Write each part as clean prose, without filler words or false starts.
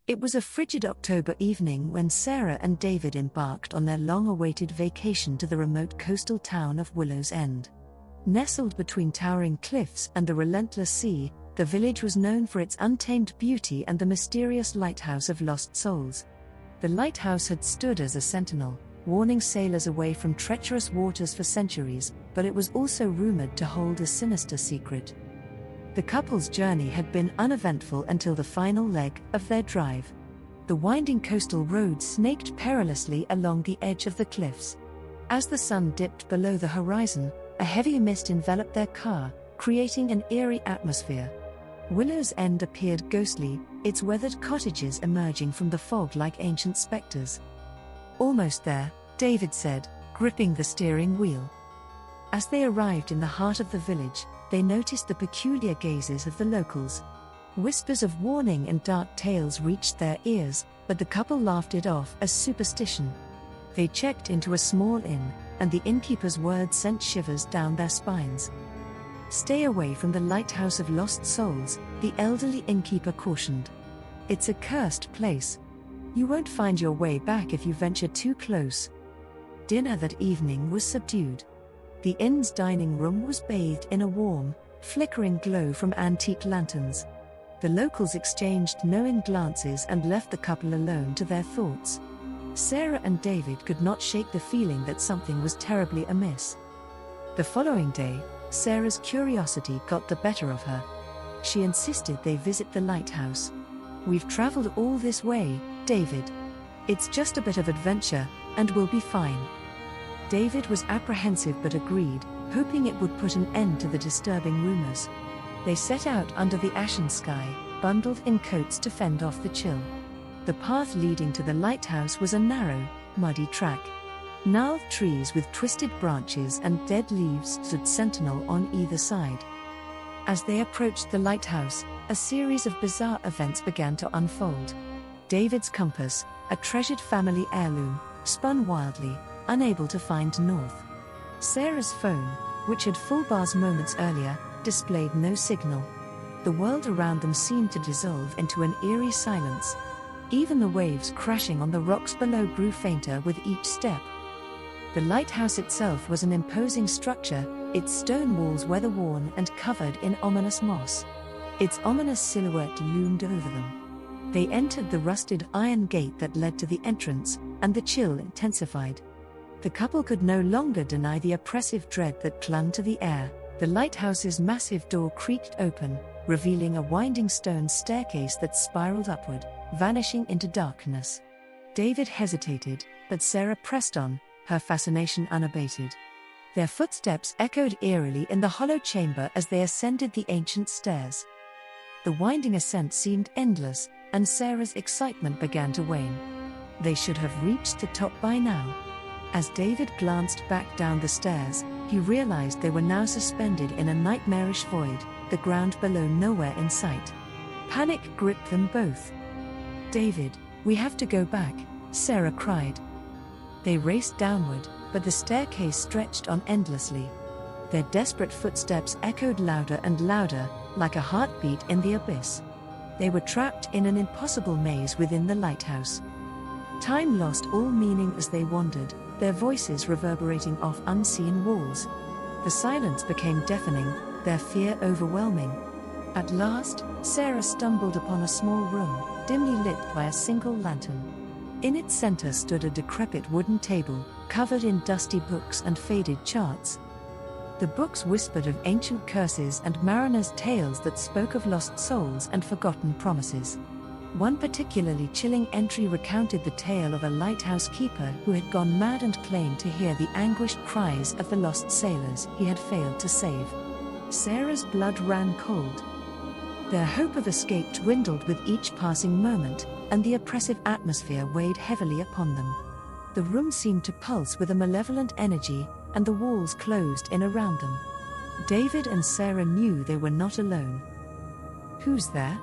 It was a frigid October evening when Sarah and David embarked on their long-awaited vacation to the remote coastal town of Willow's End. Nestled between towering cliffs and the relentless sea, the village was known for its untamed beauty and the mysterious Lighthouse of Lost Souls. The lighthouse had stood as a sentinel, warning sailors away from treacherous waters for centuries, but it was also rumored to hold a sinister secret. The couple's journey had been uneventful until the final leg of their drive. The winding coastal road snaked perilously along the edge of the cliffs. As the sun dipped below the horizon, a heavy mist enveloped their car, creating an eerie atmosphere. Willow's End appeared ghostly, its weathered cottages emerging from the fog like ancient specters. "Almost there," David said, gripping the steering wheel. As they arrived in the heart of the village, they noticed the peculiar gazes of the locals. Whispers of warning and dark tales reached their ears, but the couple laughed it off as superstition. They checked into a small inn, and the innkeeper's words sent shivers down their spines. "Stay away from the Lighthouse of Lost Souls," the elderly innkeeper cautioned. "It's a cursed place. You won't find your way back if you venture too close." Dinner that evening was subdued. The inn's dining room was bathed in a warm, flickering glow from antique lanterns. The locals exchanged knowing glances and left the couple alone to their thoughts. Sarah and David could not shake the feeling that something was terribly amiss. The following day, Sarah's curiosity got the better of her. She insisted they visit the lighthouse. "We've traveled all this way, David. It's just a bit of adventure, and we'll be fine." David was apprehensive but agreed, hoping it would put an end to the disturbing rumors. They set out under the ashen sky, bundled in coats to fend off the chill. The path leading to the lighthouse was a narrow, muddy track. Gnarled trees with twisted branches and dead leaves stood sentinel on either side. As they approached the lighthouse, a series of bizarre events began to unfold. David's compass, a treasured family heirloom, spun wildly, unable to find north. Sarah's phone, which had full bars moments earlier, displayed no signal. The world around them seemed to dissolve into an eerie silence. Even the waves crashing on the rocks below grew fainter with each step. The lighthouse itself was an imposing structure, its stone walls weather-worn and covered in ominous moss. Its ominous silhouette loomed over them. They entered the rusted iron gate that led to the entrance, and the chill intensified. The couple could no longer deny the oppressive dread that clung to the air. The lighthouse's massive door creaked open, revealing a winding stone staircase that spiraled upward, vanishing into darkness. David hesitated, but Sarah pressed on, her fascination unabated. Their footsteps echoed eerily in the hollow chamber as they ascended the ancient stairs. The winding ascent seemed endless, and Sarah's excitement began to wane. They should have reached the top by now. As David glanced back down the stairs, he realized they were now suspended in a nightmarish void, the ground below nowhere in sight. Panic gripped them both. "David, we have to go back," Sarah cried. They raced downward, but the staircase stretched on endlessly. Their desperate footsteps echoed louder and louder, like a heartbeat in the abyss. They were trapped in an impossible maze within the lighthouse. Time lost all meaning as they wandered, their voices reverberating off unseen walls. The silence became deafening, their fear overwhelming. At last, Sarah stumbled upon a small room, dimly lit by a single lantern. In its center stood a decrepit wooden table, covered in dusty books and faded charts. The books whispered of ancient curses and mariners' tales that spoke of lost souls and forgotten promises. One particularly chilling entry recounted the tale of a lighthouse keeper who had gone mad and claimed to hear the anguished cries of the lost sailors he had failed to save. Sarah's blood ran cold. Their hope of escape dwindled with each passing moment, and the oppressive atmosphere weighed heavily upon them. The room seemed to pulse with a malevolent energy, and the walls closed in around them. David and Sarah knew they were not alone. "Who's there?"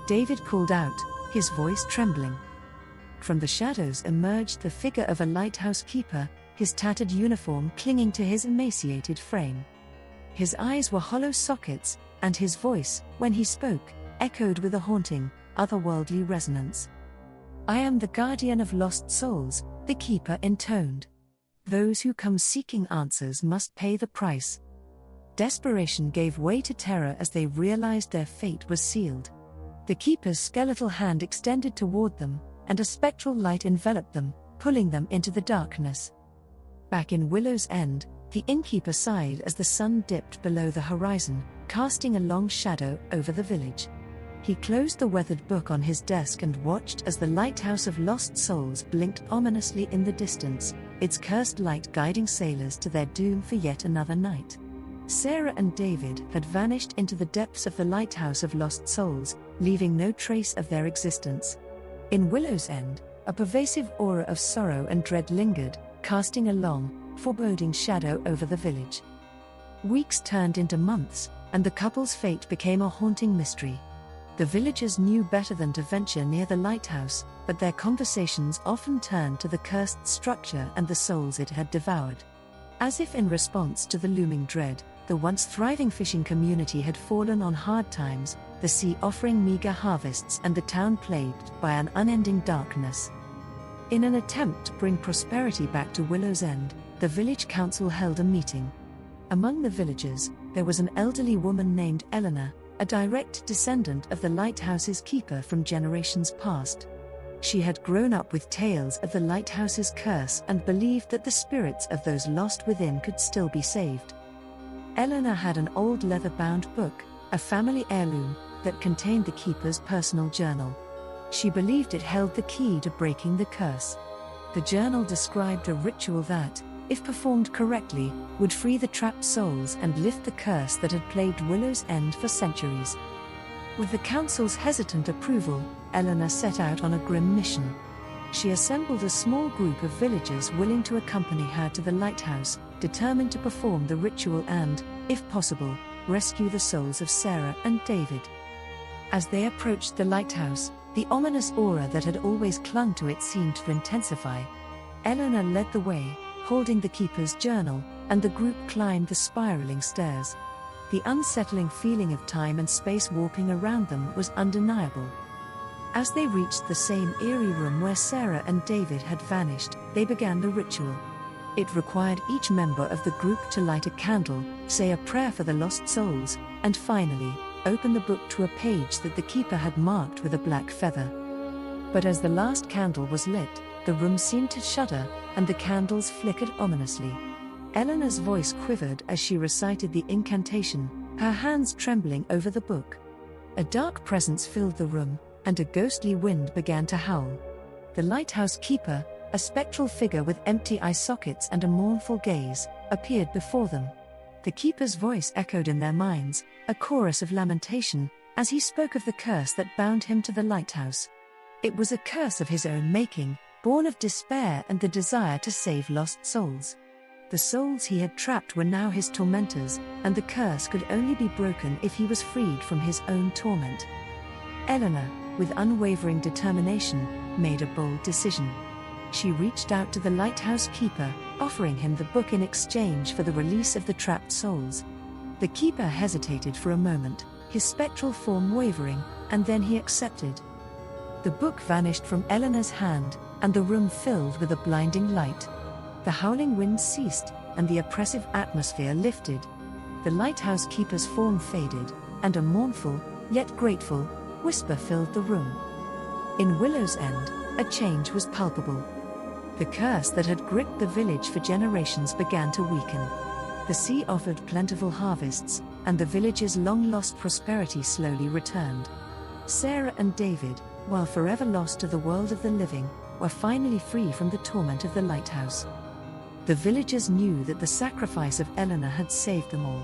David called out, his voice trembling. From the shadows emerged the figure of a lighthouse keeper, his tattered uniform clinging to his emaciated frame. His eyes were hollow sockets, and his voice, when he spoke, echoed with a haunting, otherworldly resonance. "I am the guardian of lost souls," the keeper intoned. "Those who come seeking answers must pay the price." Desperation gave way to terror as they realized their fate was sealed. The keeper's skeletal hand extended toward them, and a spectral light enveloped them, pulling them into the darkness. Back in Willow's End, the innkeeper sighed as the sun dipped below the horizon, casting a long shadow over the village. He closed the weathered book on his desk and watched as the Lighthouse of Lost Souls blinked ominously in the distance, its cursed light guiding sailors to their doom for yet another night. Sarah and David had vanished into the depths of the Lighthouse of Lost Souls, leaving no trace of their existence. In Willow's End, a pervasive aura of sorrow and dread lingered, casting a long, foreboding shadow over the village. Weeks turned into months, and the couple's fate became a haunting mystery. The villagers knew better than to venture near the lighthouse, but their conversations often turned to the cursed structure and the souls it had devoured. As if in response to the looming dread, the once thriving fishing community had fallen on hard times, the sea offering meager harvests and the town plagued by an unending darkness. In an attempt to bring prosperity back to Willow's End, the village council held a meeting. Among the villagers, there was an elderly woman named Eleanor, a direct descendant of the lighthouse's keeper from generations past. She had grown up with tales of the lighthouse's curse and believed that the spirits of those lost within could still be saved. Eleanor had an old leather-bound book, a family heirloom, that contained the keeper's personal journal. She believed it held the key to breaking the curse. The journal described a ritual that, if performed correctly, would free the trapped souls and lift the curse that had plagued Willow's End for centuries. With the council's hesitant approval, Eleanor set out on a grim mission. She assembled a small group of villagers willing to accompany her to the lighthouse, determined to perform the ritual and, if possible, rescue the souls of Sarah and David. As they approached the lighthouse, the ominous aura that had always clung to it seemed to intensify. Eleanor led the way, holding the keeper's journal, and the group climbed the spiraling stairs. The unsettling feeling of time and space warping around them was undeniable. As they reached the same eerie room where Sarah and David had vanished, they began the ritual. It required each member of the group to light a candle, say a prayer for the lost souls, and finally, open the book to a page that the keeper had marked with a black feather. But as the last candle was lit, the room seemed to shudder, and the candles flickered ominously. Eleanor's voice quivered as she recited the incantation, her hands trembling over the book. A dark presence filled the room, and a ghostly wind began to howl. The lighthouse keeper, a spectral figure with empty eye sockets and a mournful gaze, appeared before them. The keeper's voice echoed in their minds, a chorus of lamentation, as he spoke of the curse that bound him to the lighthouse. It was a curse of his own making, born of despair and the desire to save lost souls. The souls he had trapped were now his tormentors, and the curse could only be broken if he was freed from his own torment. Eleanor, with unwavering determination, made a bold decision. She reached out to the lighthouse keeper, offering him the book in exchange for the release of the trapped souls. The keeper hesitated for a moment, his spectral form wavering, and then he accepted. The book vanished from Eleanor's hand, and the room filled with a blinding light. The howling wind ceased, and the oppressive atmosphere lifted. The lighthouse keeper's form faded, and a mournful, yet grateful, whisper filled the room. In Willow's End, a change was palpable. The curse that had gripped the village for generations began to weaken. The sea offered plentiful harvests, and the village's long-lost prosperity slowly returned. Sarah and David, while forever lost to the world of the living, were finally free from the torment of the lighthouse. The villagers knew that the sacrifice of Eleanor had saved them all.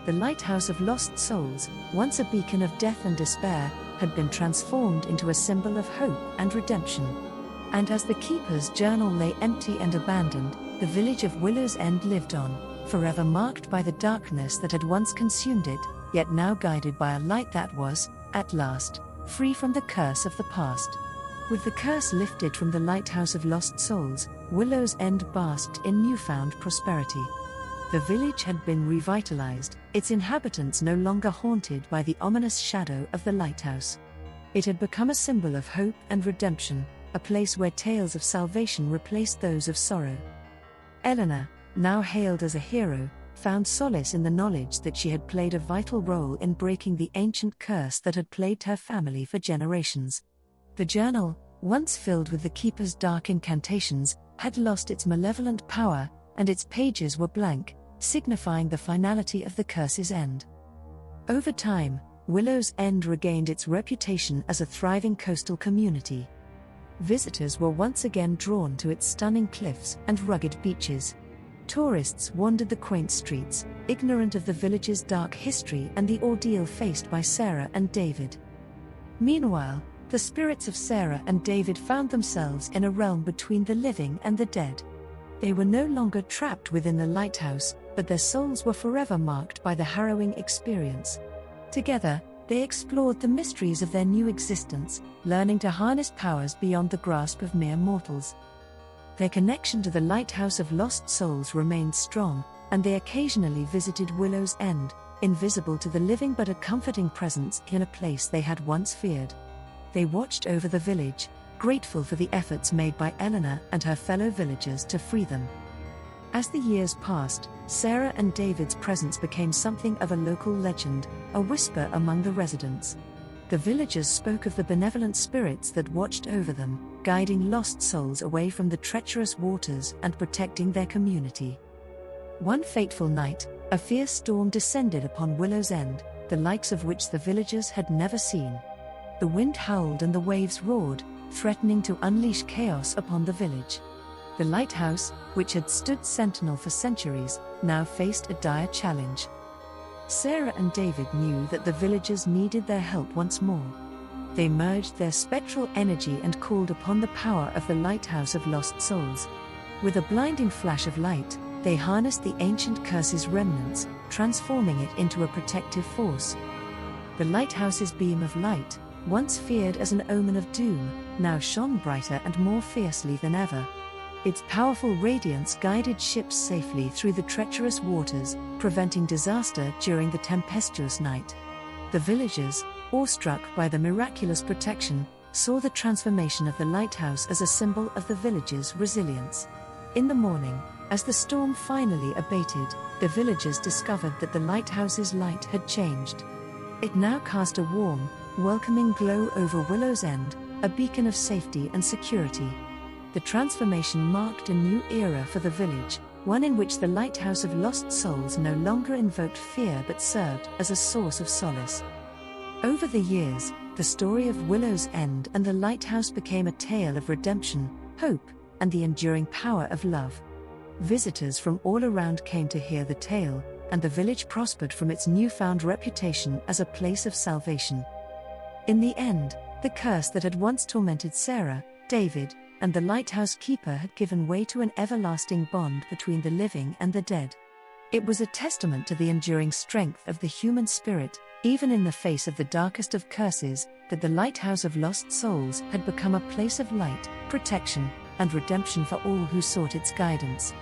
The Lighthouse of Lost Souls, once a beacon of death and despair, had been transformed into a symbol of hope and redemption. And as the keeper's journal lay empty and abandoned, the village of Willow's End lived on, forever marked by the darkness that had once consumed it, yet now guided by a light that was, at last, free from the curse of the past. With the curse lifted from the Lighthouse of Lost Souls, Willow's End basked in newfound prosperity. The village had been revitalized, its inhabitants no longer haunted by the ominous shadow of the lighthouse. It had become a symbol of hope and redemption, a place where tales of salvation replaced those of sorrow. Eleanor, now hailed as a hero, found solace in the knowledge that she had played a vital role in breaking the ancient curse that had plagued her family for generations. The journal, once filled with the Keeper's dark incantations, had lost its malevolent power, and its pages were blank, signifying the finality of the curse's end. Over time, Willow's End regained its reputation as a thriving coastal community. Visitors were once again drawn to its stunning cliffs and rugged beaches. Tourists wandered the quaint streets, ignorant of the village's dark history and the ordeal faced by Sarah and David. Meanwhile, the spirits of Sarah and David found themselves in a realm between the living and the dead. They were no longer trapped within the lighthouse, but their souls were forever marked by the harrowing experience. Together, they explored the mysteries of their new existence, learning to harness powers beyond the grasp of mere mortals. Their connection to the Lighthouse of Lost Souls remained strong, and they occasionally visited Willow's End, invisible to the living but a comforting presence in a place they had once feared. They watched over the village, grateful for the efforts made by Eleanor and her fellow villagers to free them. As the years passed, Sarah and David's presence became something of a local legend, a whisper among the residents. The villagers spoke of the benevolent spirits that watched over them, guiding lost souls away from the treacherous waters and protecting their community. One fateful night, a fierce storm descended upon Willow's End, the likes of which the villagers had never seen. The wind howled and the waves roared, threatening to unleash chaos upon the village. The lighthouse, which had stood sentinel for centuries, now faced a dire challenge. Sarah and David knew that the villagers needed their help once more. They merged their spectral energy and called upon the power of the Lighthouse of Lost Souls. With a blinding flash of light, they harnessed the ancient curse's remnants, transforming it into a protective force. The lighthouse's beam of light, once feared as an omen of doom, now shone brighter and more fiercely than ever. Its powerful radiance guided ships safely through the treacherous waters, preventing disaster during the tempestuous night. The villagers, awestruck by the miraculous protection, saw the transformation of the lighthouse as a symbol of the village's resilience. In the morning, as the storm finally abated, the villagers discovered that the lighthouse's light had changed. It now cast a warm, welcoming glow over Willow's End, a beacon of safety and security. The transformation marked a new era for the village, one in which the Lighthouse of Lost Souls no longer invoked fear but served as a source of solace. Over the years, the story of Willow's End and the lighthouse became a tale of redemption, hope, and the enduring power of love. Visitors from all around came to hear the tale, and the village prospered from its newfound reputation as a place of salvation. In the end, the curse that had once tormented Sarah, David, and the lighthouse keeper had given way to an everlasting bond between the living and the dead. It was a testament to the enduring strength of the human spirit, even in the face of the darkest of curses, that the Lighthouse of Lost Souls had become a place of light, protection, and redemption for all who sought its guidance.